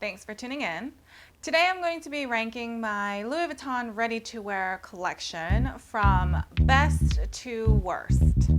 Thanks for tuning in. Today I'm going to be ranking my Louis Vuitton ready-to-wear collection from best to worst.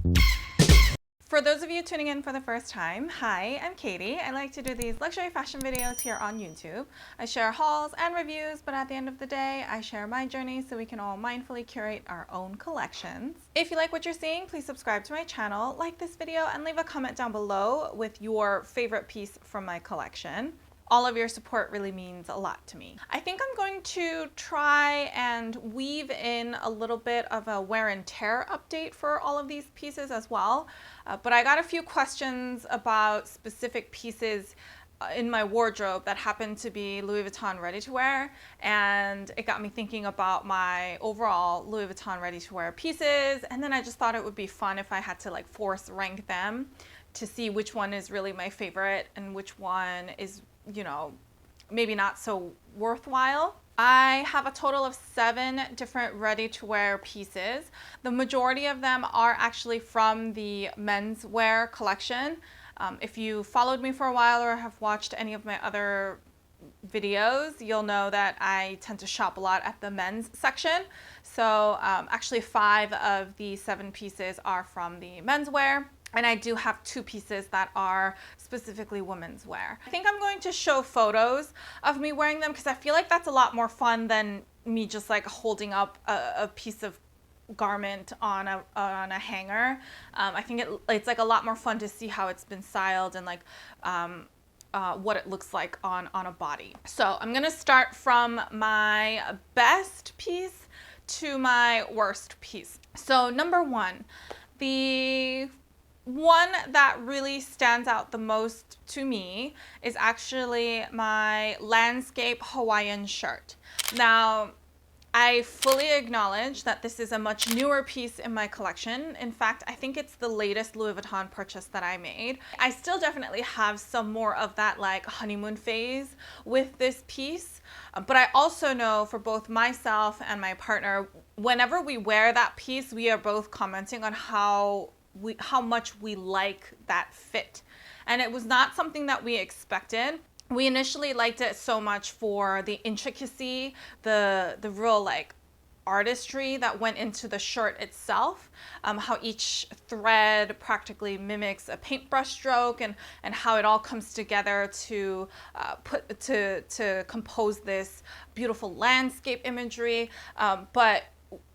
For those of you tuning in for the first time, hi, I'm Katie. I like to do these luxury fashion videos here on YouTube. I share hauls and reviews, but at the end of the day, I share my journey so we can all mindfully curate our own collections. If you like what you're seeing, please subscribe to my channel, like this video, and leave a comment down below with your favorite piece from my collection. All of your support really means a lot to me. I think I'm going to try and weave in a little bit of a wear and tear update for all of these pieces as well. But I got a few questions about specific pieces in my wardrobe that happened to be Louis Vuitton ready-to-wear, and it got me thinking about my overall Louis Vuitton ready-to-wear pieces. And then I just thought it would be fun if I had to like force rank them to see which one is really my favorite and which one is, you know, maybe not so worthwhile. I have a total of 7 different ready-to-wear pieces. The majority of them are actually from the menswear collection. If you followed me for a while or have watched any of my other videos, you'll know that I tend to shop a lot at the men's section. So actually 5 of the 7 pieces are from the menswear. And I do have 2 pieces that are specifically women's wear. I think I'm going to show photos of me wearing them because I feel like that's a lot more fun than me just like holding up a piece of garment on a hanger. I think it's like a lot more fun to see how it's been styled and like what it looks like on a body. So I'm gonna start from my best piece to my worst piece. So number 1, the one that really stands out the most to me is actually my landscape Hawaiian shirt. Now, I fully acknowledge that this is a much newer piece in my collection. In fact, I think it's the latest Louis Vuitton purchase that I made. I still definitely have some more of that like honeymoon phase with this piece. But I also know for both myself and my partner, whenever we wear that piece, we are both commenting on how much we like that fit. And it was not something that we expected. We initially liked it so much for the intricacy, the real like artistry that went into the shirt itself, how each thread practically mimics a paintbrush stroke, and how it all comes together to compose this beautiful landscape imagery. But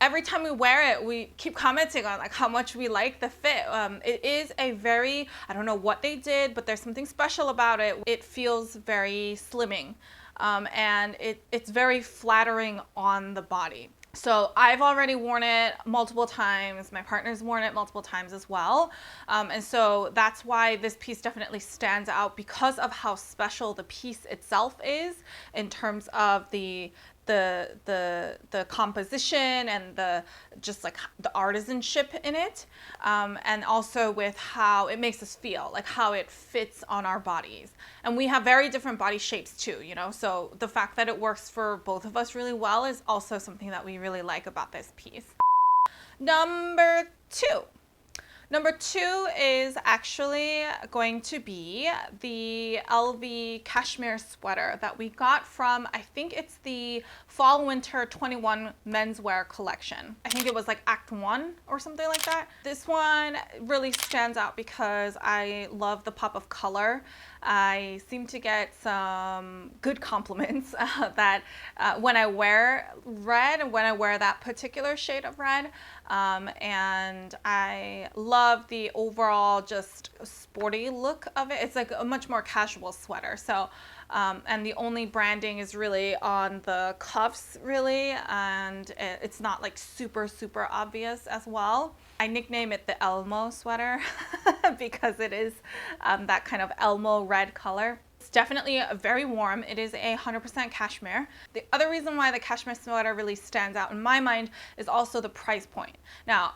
every time we wear it, we keep commenting on like how much we like the fit. It is a very, I don't know what they did, but there's something special about it. It feels very slimming, and it's very flattering on the body. So I've already worn it multiple times. My partner's worn it multiple times as well. And so that's why this piece definitely stands out, because of how special the piece itself is in terms of the composition and the just like the artisanship in it, and also with how it makes us feel, like how it fits on our bodies. And we have very different body shapes too, you know, so the fact that it works for both of us really well is also something that we really like about this piece. Number 2 is actually going to be the LV cashmere sweater that we got from, I think it's the Fall Winter 21 menswear collection. I think it was like Act 1 or something like that. This one really stands out because I love the pop of color. I seem to get some good compliments that when I wear red and when I wear that particular shade of red, and I love the overall just sporty look of it. It's like a much more casual sweater. So, and the only branding is really on the cuffs really, and it's not like super obvious as well. I nickname it the Elmo sweater because it is that kind of Elmo red color. It's definitely very warm. It is 100% cashmere. The other reason why the cashmere sweater really stands out in my mind is also the price point. Now,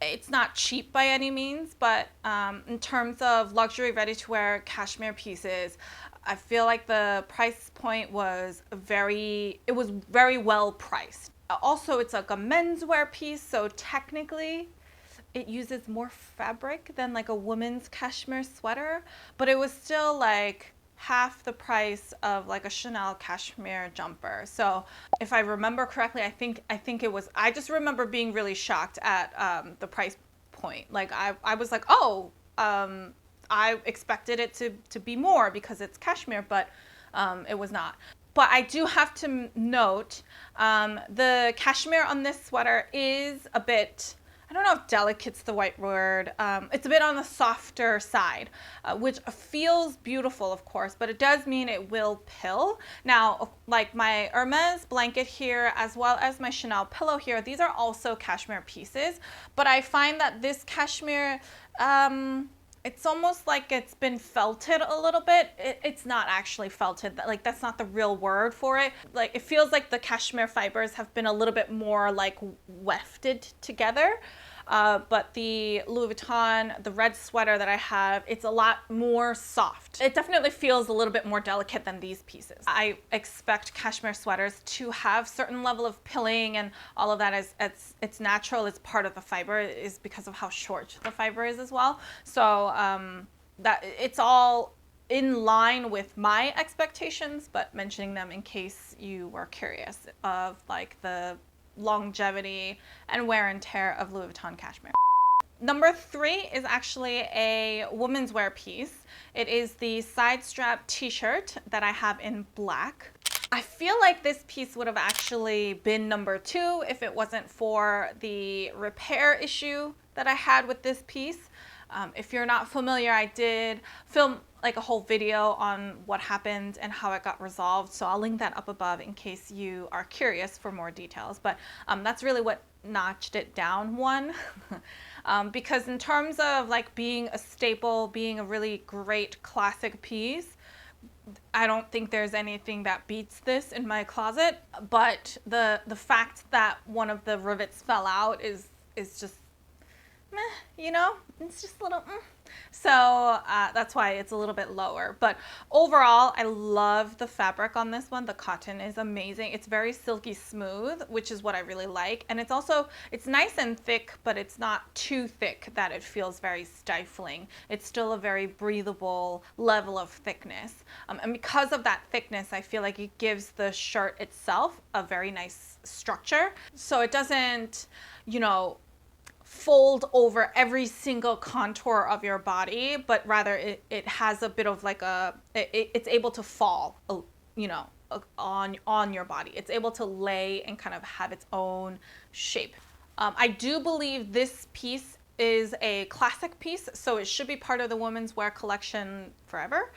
it's not cheap by any means, but in terms of luxury ready-to-wear cashmere pieces, I feel like the price point was very well priced. Also, it's like a menswear piece, so technically it uses more fabric than like a woman's cashmere sweater, but it was still like half the price of like a Chanel cashmere jumper. So if I remember correctly, I think it was, I just remember being really shocked at the price point. Like I was like, oh, I expected it to be more because it's cashmere, but it was not. But I do have to note the cashmere on this sweater is a bit, I don't know if delicate's the right word. It's a bit on the softer side, which feels beautiful, of course, but it does mean it will pill. Now, like my Hermes blanket here, as well as my Chanel pillow here, these are also cashmere pieces, but I find that this cashmere, it's almost like it's been felted a little bit. It's not actually felted. Like, that's not the real word for it. Like, it feels like the cashmere fibers have been a little bit more like wefted together. But the Louis Vuitton, the red sweater that I have, it's a lot more soft. It definitely feels a little bit more delicate than these pieces. I expect cashmere sweaters to have certain level of pilling and all of that. It's natural. It's part of the fiber, is because of how short the fiber is as well. So that it's all in line with my expectations, but mentioning them in case you were curious of like the longevity and wear and tear of Louis Vuitton cashmere. Number 3 is actually a women's wear piece. It is the side strap t-shirt that I have in black. I feel like this piece would have actually been number 2 if it wasn't for the repair issue that I had with this piece. If you're not familiar, I did film like a whole video on what happened and how it got resolved. So I'll link that up above in case you are curious for more details. But that's really what notched it down one. Because in terms of like being a staple, being a really great classic piece, I don't think there's anything that beats this in my closet. But the fact that one of the rivets fell out is just, you know, it's just a little so that's why it's a little bit lower. But overall, I love the fabric on this one. The cotton is amazing. It's very silky smooth, which is what I really like. And it's also, it's nice and thick, but it's not too thick that it feels very stifling. It's still a very breathable level of thickness. And because of that thickness, I feel like it gives the shirt itself a very nice structure. So it doesn't, you know, fold over every single contour of your body, but rather it has a bit of like it's able to fall, you know, on your body. It's able to lay and kind of have its own shape. I do believe this piece is a classic piece, so it should be part of the women's wear collection forever.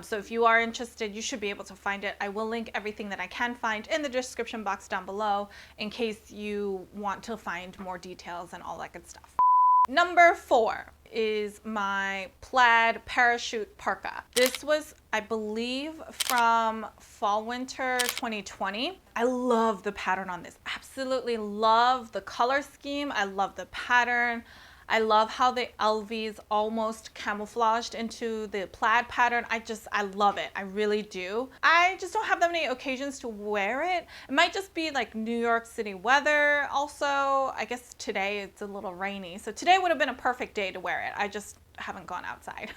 So if you are interested, you should be able to find it. I will link everything that I can find in the description box down below in case you want to find more details and all that good stuff. Number 4 is my plaid parachute parka. This was, I believe, from fall winter 2020. I love the pattern on this. Absolutely love the color scheme. I love the pattern. I love how the LVs almost camouflaged into the plaid pattern. I love it. I really do. I just don't have that many occasions to wear it. It might just be like New York City weather. Also, I guess today it's a little rainy. So today would have been a perfect day to wear it. I just haven't gone outside.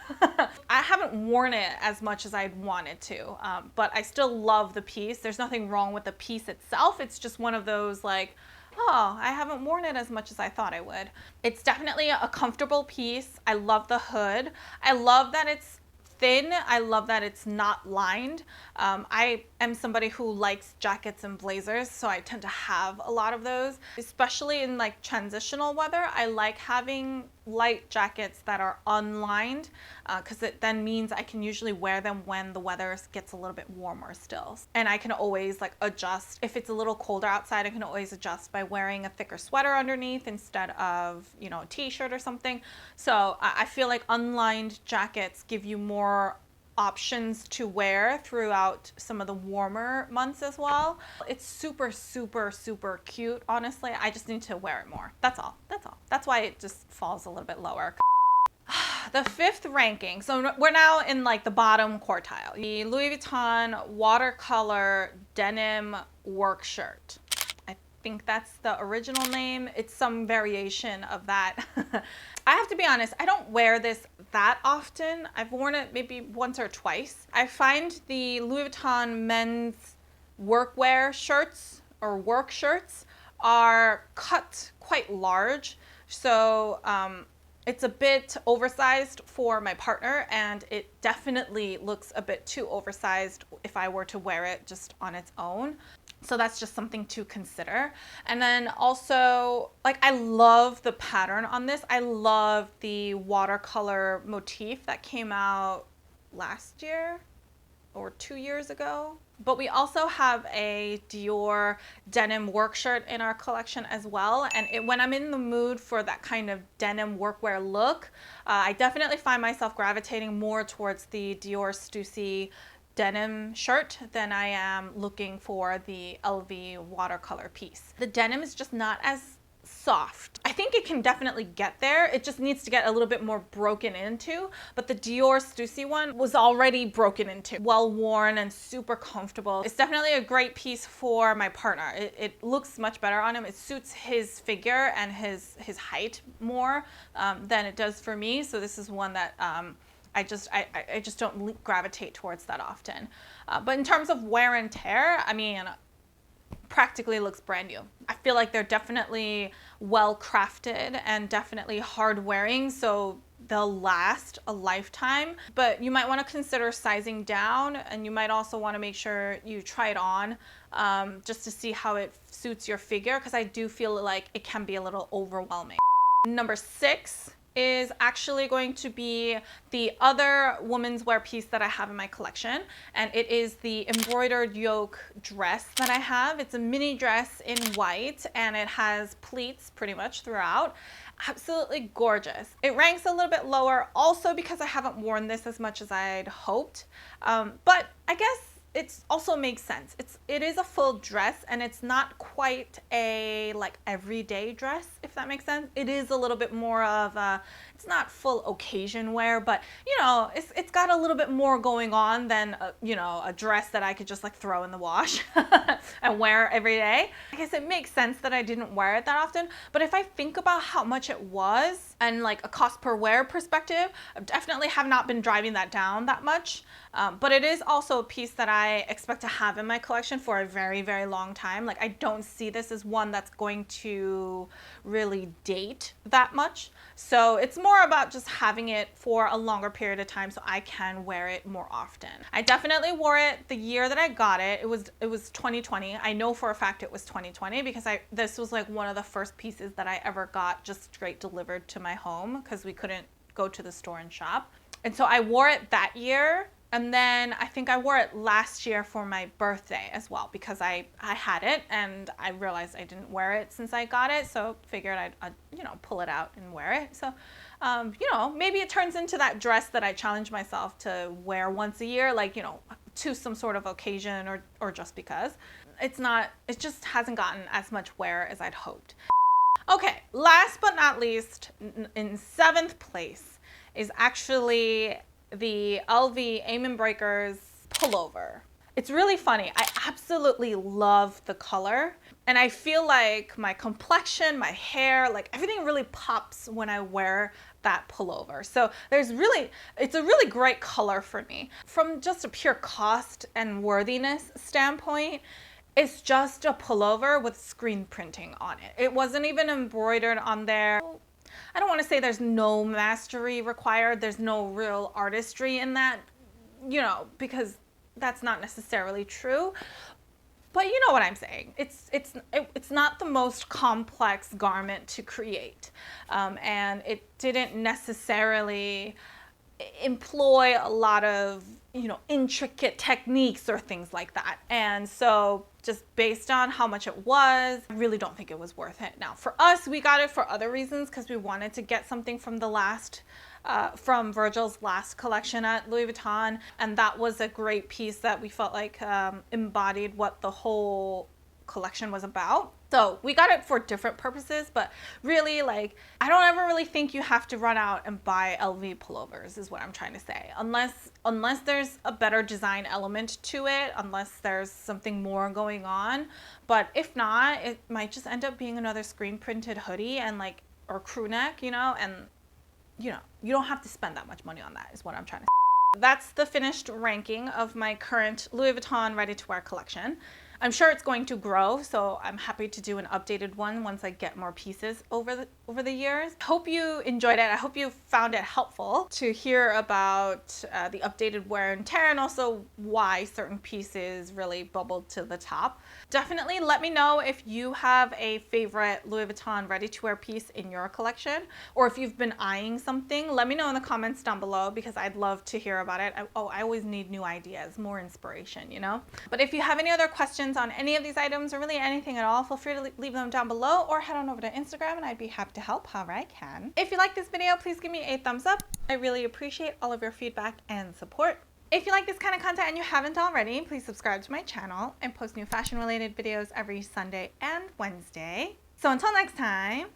I haven't worn it as much as I'd wanted to, but I still love the piece. There's nothing wrong with the piece itself. It's just one of those like, oh, I haven't worn it as much as I thought I would. It's definitely a comfortable piece. I love the hood. I love that it's thin. I love that it's not lined. I am somebody who likes jackets and blazers, so I tend to have a lot of those, especially in like transitional weather. I like having light jackets that are unlined because it then means I can usually wear them when the weather gets a little bit warmer still. And I can always like adjust. If it's a little colder outside, I can always adjust by wearing a thicker sweater underneath instead of, you know, a t-shirt or something. So I feel like unlined jackets give you more options to wear throughout some of the warmer months as well. It's super, super, super cute. Honestly, I just need to wear it more. That's all. That's all. That's why it just falls a little bit lower. The 5th ranking. So we're now in like the bottom quartile. The Louis Vuitton watercolor denim work shirt. I think that's the original name. It's some variation of that. I have to be honest, I don't wear this that often. I've worn it maybe once or twice. I find the Louis Vuitton men's workwear shirts or work shirts are cut quite large. So it's a bit oversized for my partner, and it definitely looks a bit too oversized if I were to wear it just on its own. So that's just something to consider. And then also, like, I love the pattern on this. I love the watercolor motif that came out last year or 2 years ago. But we also have a Dior denim work shirt in our collection as well. And when I'm in the mood for that kind of denim workwear look, I definitely find myself gravitating more towards the Dior Stussy denim shirt than I am looking for the LV watercolor piece. The denim is just not as soft. I think it can definitely get there. It just needs to get a little bit more broken into, but the Dior Stussy one was already broken into, well worn and super comfortable. It's definitely a great piece for my partner. It looks much better on him. It suits his figure and his height more than it does for me. So this is one that I just don't gravitate towards that often. But in terms of wear and tear, I mean, practically looks brand new. I feel like they're definitely well crafted and definitely hard wearing, so they'll last a lifetime. But you might want to consider sizing down, and you might also want to make sure you try it on just to see how it suits your figure, because I do feel like it can be a little overwhelming. Number 6 is actually going to be the other women's wear piece that I have in my collection, and it is the embroidered yoke dress that I have. It's a mini dress in white, and it has pleats pretty much throughout. Absolutely gorgeous. It ranks a little bit lower also because I haven't worn this as much as I'd hoped, but I guess it also makes sense. It is a full dress, and it's not quite a like everyday dress, if that makes sense. It is a little bit more of a, it's not full occasion wear, but you know, it's got a little bit more going on than you know, a dress that I could just like throw in the wash and wear every day. I guess it makes sense that I didn't wear it that often, but if I think about how much it was and like a cost per wear perspective, I definitely have not been driving that down that much. But it is also a piece that I expect to have in my collection for a very, very long time. Like, I don't see this as one that's going to really date that much. So it's more about just having it for a longer period of time so I can wear it more often. I definitely wore it the year that I got it. It was 2020. I know for a fact it was 2020 because this was like one of the first pieces that I ever got just straight delivered to my home because we couldn't go to the store and shop. And so I wore it that year. And then I think I wore it last year for my birthday as well because I had it and I realized I didn't wear it since I got it. So figured I'd you know, pull it out and wear it. So, you know, maybe it turns into that dress that I challenge myself to wear once a year, like, you know, to some sort of occasion or just because. It just hasn't gotten as much wear as I'd hoped. Okay, last but not least, in 7th place is actually the LV Aim & Breakers pullover. It's really funny. I absolutely love the color, and I feel like my complexion, my hair, like everything really pops when I wear that pullover. So it's a really great color for me. From just a pure cost and worthiness standpoint, it's just a pullover with screen printing on it. It wasn't even embroidered on there. I don't want to say there's no mastery required. There's no real artistry in that, you know, because that's not necessarily true. But you know what I'm saying. It's not the most complex garment to create, and it didn't necessarily employ a lot of, you know, intricate techniques or things like that. And so just based on how much it was, I really don't think it was worth it. Now for us, we got it for other reasons because we wanted to get something from from Virgil's last collection at Louis Vuitton. And that was a great piece that we felt like embodied what the whole collection was about. So we got it for different purposes, but really, like, I don't ever really think you have to run out and buy LV pullovers is what I'm trying to say. Unless there's a better design element to it, unless there's something more going on. But if not, it might just end up being another screen printed hoodie and like, or crew neck, you know, and you know, you don't have to spend that much money on that is what I'm trying to say. That's the finished ranking of my current Louis Vuitton ready-to-wear collection. I'm sure it's going to grow, so I'm happy to do an updated one once I get more pieces over the years. Hope you enjoyed it. I hope you found it helpful to hear about the updated wear and tear, and also why certain pieces really bubbled to the top. Definitely let me know if you have a favorite Louis Vuitton ready-to-wear piece in your collection, or if you've been eyeing something. Let me know in the comments down below, because I'd love to hear about it. I always need new ideas, more inspiration, you know? But if you have any other questions on any of these items, or really anything at all, feel free to leave them down below, or head on over to Instagram and I'd be happy to help however I can. If you like this video, please give me a thumbs up. I really appreciate all of your feedback and support. If you like this kind of content and you haven't already, please subscribe to my channel. I post new fashion related videos every Sunday and Wednesday. So until next time,